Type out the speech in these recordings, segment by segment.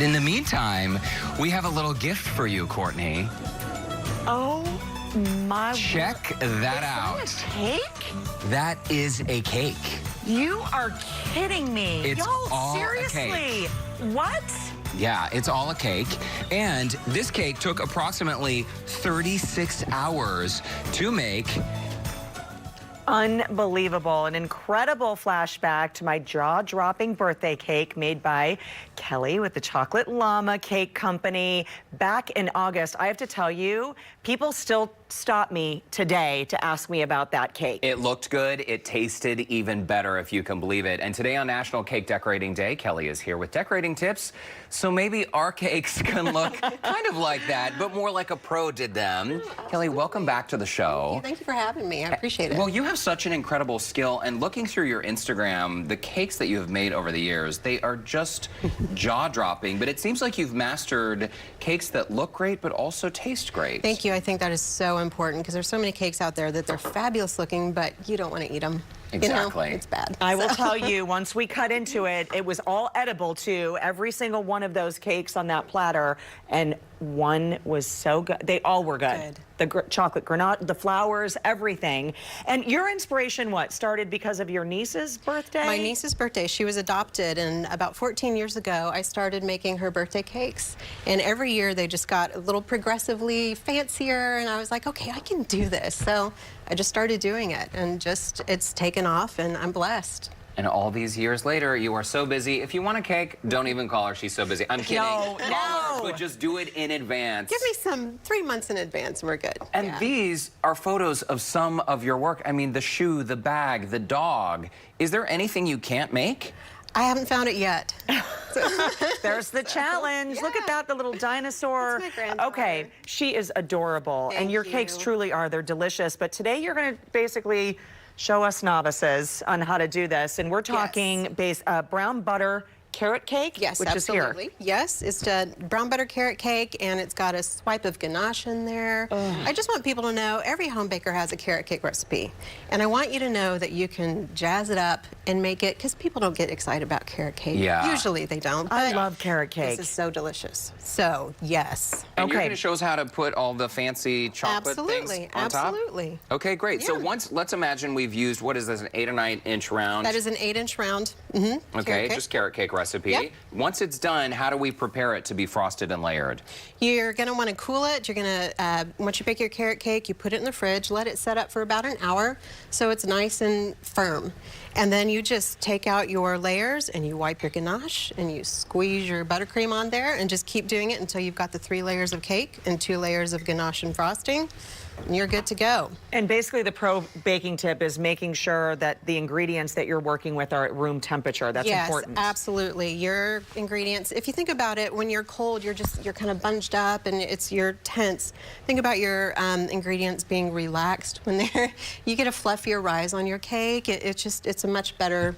In the meantime, we have a little gift for you, Courtney. Oh my! Check that out. Is that a cake? That is a cake. You are kidding me. It's Y'all, all seriously? a cake. What? Yeah, it's all a cake. And this cake took approximately 36 hours to make. Unbelievable. An incredible flashback to my jaw-dropping birthday cake made by Kellie with the Chocolate Llama Cake Company back in August. I have to tell you, people still stop me today to ask me about that cake. It looked good. It tasted even better, if you can believe it. And today on National Cake Decorating Day, Kellie is here with decorating tips. So maybe our cakes can look kind of like that, but more like a pro did them. Kellie, welcome back to the show. Thank you for having me. I appreciate it. Well, you have such an incredible skill, and looking through your Instagram, the cakes that you have made over the years, they are just jaw-dropping, but it seems like you've mastered cakes that look great but also taste great. Thank you. I think that is so important because there's so many cakes out there that they're fabulous looking, but you don't want to eat them. Exactly. You know, it's bad. I will tell you, once we cut into it, it was all edible too. Every single one of those cakes on that platter, and one was so good. They all were good. The chocolate granate, the flowers, everything. And your inspiration, what, started because of your niece's birthday? My niece's birthday. She was adopted, and about 14 years ago, I started making her birthday cakes. And every year, they just got a little progressively fancier, and I was like, okay, I can do this. So I just started doing it, and just, it's taken off, and I'm blessed. And all these years later, you are so busy. If you want a cake, don't even call her. She's so busy. I'm kidding. No, Call her, but just do it in advance. Give me some 3 months in advance, and we're good. And these are photos of some of your work. I mean, the shoe, the bag, the dog. Is there anything you can't make? I haven't found it yet. There's the challenge. Yeah. Look at that, the little dinosaur. That's my granddaughter. Okay, she is adorable. And your cakes truly are. They're delicious. But today you're going to basically show us novices on how to do this. And we're talking brown butter carrot cake, yes, which absolutely. is here. Yes, it's a brown butter carrot cake, and it's got a swipe of ganache in there. I just want people to know every home baker has a carrot cake recipe. And I want you to know that you can jazz it up and make it, because people don't get excited about carrot cake. Yeah. Usually they don't. But I love carrot cake. this is so delicious. So, yes. And you're going to show us how to put all the fancy chocolate things on top? Absolutely. Okay, great. Yeah. So let's imagine we've used, what is this, an 8 or 9 inch round? That is an 8-inch round. Okay, just carrot cake recipe. Yep. Once it's done, how do we prepare it to be frosted and layered? You're going to want to cool it. You're going to, once you bake your carrot cake, you put it in the fridge, let it set up for about an hour so it's nice and firm. And then you just take out your layers and you wipe your ganache and you squeeze your buttercream on there and just keep doing it until you've got the 3 layers of cake and 2 layers of ganache and frosting. And you're good to go. And basically the pro baking tip is making sure that the ingredients that you're working with are at room temperature. That's important. Yes, absolutely. Your ingredients, if you think about it, when you're cold, you're kind of bunched up and you're tense. Think about your ingredients being relaxed when you get a fluffier rise on your cake. It's a much better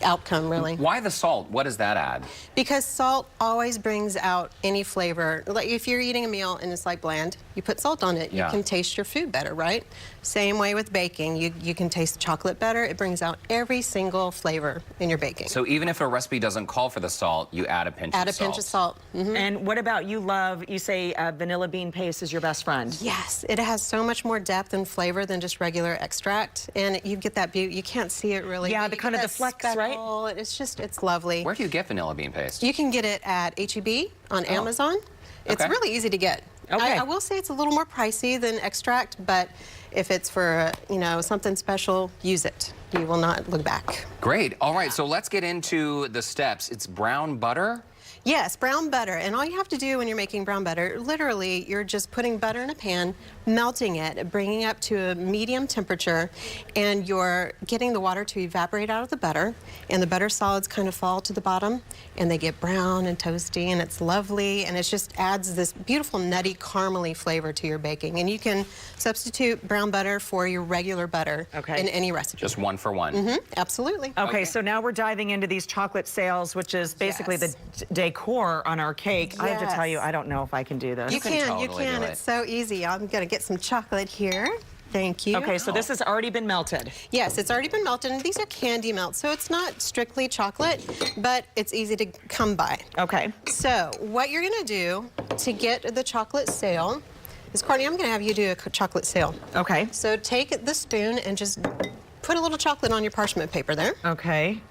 outcome, really. Why the salt? What does that add? Because salt always brings out any flavor. Like if you're eating a meal and it's like bland, you put salt on it. You can taste your food better, right? Same way with baking. You can taste chocolate better. It brings out every single flavor in your baking. So even if a recipe doesn't call for the salt, you add a pinch of salt. Add a pinch of salt. And what about you say vanilla bean paste is your best friend? Yes, it has so much more depth and flavor than just regular extract. And you get that beauty. You can't see it really. Yeah, the kind of the flecks, right? It's lovely. Where do you get vanilla bean paste? You can get it at H-E-B on Amazon. It's really easy to get. Okay. I will say it's a little more pricey than extract, but if it's for, something special, use it. You will not look back. Great. All right, so let's get into the steps. It's brown butter? Yes, brown butter. And all you have to do when you're making brown butter, literally, you're just putting butter in a pan, melting it, bringing it up to a medium temperature, and you're getting the water to evaporate out of the butter, and the butter solids kind of fall to the bottom, and they get brown and toasty, and it's lovely, and it just adds this beautiful nutty caramely flavor to your baking. And you can substitute brown butter for your regular butter in any recipe. Just 1 for 1. Absolutely. Okay, so now we're diving into these chocolate sails, which is basically the decor on our cake. I have to tell you, I don't know if I can do this. You can. totally do it. It's so easy. I'm going to get some chocolate here. Thank you. Okay, so this has already been melted. Yes, it's already been melted, and these are candy melts, so it's not strictly chocolate, but it's easy to come by. Okay. So what you're gonna do to get the chocolate sail is, Courtney, I'm gonna have you do a chocolate sail. Okay. So take the spoon and just put a little chocolate on your parchment paper there. Okay.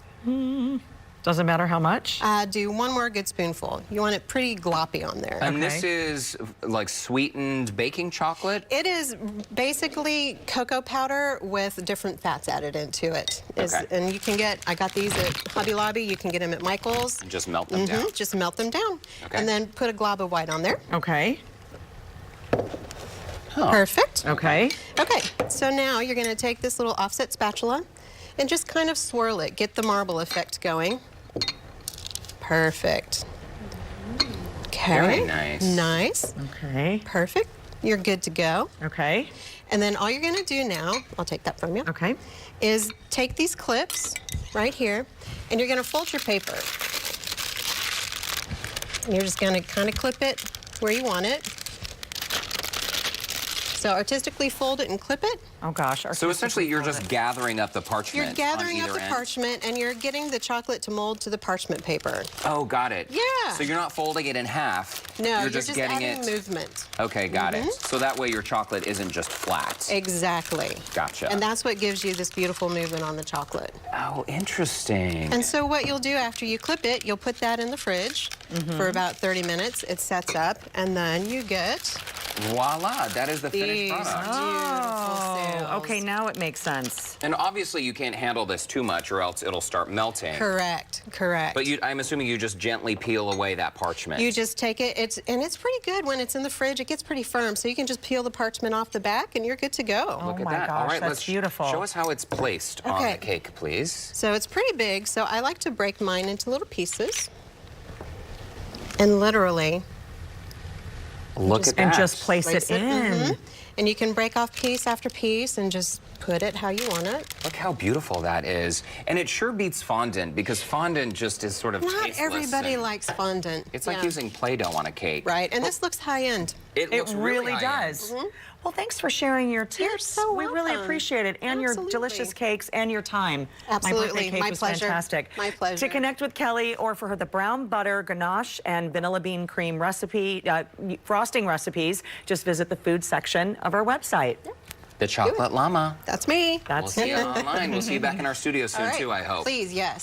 Doesn't matter how much? Do one more good spoonful. You want it pretty gloppy on there. And this is like sweetened baking chocolate? It is basically cocoa powder with different fats added into it. Okay. And you can get, I got these at Hobby Lobby, you can get them at Michael's. And just melt them down? Just melt them down. Okay. And then put a glob of white on there. Okay. Huh. Perfect. Okay. Okay, so now you're gonna take this little offset spatula and just kind of swirl it, get the marble effect going. Perfect. Okay. Very nice. Nice. Okay. Perfect. You're good to go. Okay. And then all you're gonna do now, I'll take that from you, Okay. is take these clips right here, and you're gonna fold your paper. And you're just gonna kind of clip it where you want it. So artistically fold it and clip it. Oh gosh. So essentially you're just gathering up the parchment. You're gathering on up either the end. parchment, and you're getting the chocolate to mold to the parchment paper. Oh, got it. Yeah. So you're not folding it in half. No, you're just getting adding it. movement. Okay, got it. So that way your chocolate isn't just flat. Exactly. Gotcha. And that's what gives you this beautiful movement on the chocolate. Oh, interesting. And so what you'll do after you clip it, you'll put that in the fridge for about 30 minutes. It sets up, and then you get Voila, that is the finished these product. beautiful sails. Okay, now it makes sense. And obviously you can't handle this too much or else it'll start melting. Correct, correct. But I'm assuming you just gently peel away that parchment. You just take it, it's pretty good when it's in the fridge. It gets pretty firm, so you can just peel the parchment off the back, and you're good to go. Look at my that. gosh, All right, that's let's beautiful. show us how it's placed on Okay. the cake, please. So it's pretty big, so I like to break mine into little pieces. And literally Look at that. And just place it in. Mhm. And you can break off piece after piece and just put it how you want it. Look how beautiful that is. And it sure beats fondant because fondant just is sort of Not tasteless everybody and likes fondant. It's like Yeah. using Play-Doh on a cake. Right, and this looks high-end. It It looks really high-end. does. Well, thanks for sharing your tips. so We really welcome. appreciate it, and your Absolutely. delicious cakes and your time. Absolutely. My birthday cake My was pleasure. fantastic. My pleasure. To connect with Kelly or for her the brown butter ganache and vanilla bean cream recipe, frosting recipes, just visit the food section of our website. The Chocolate Llama. That's me. We'll That's see you it. online. We'll see you back in our studio soon All right. too, I hope. Please, yes.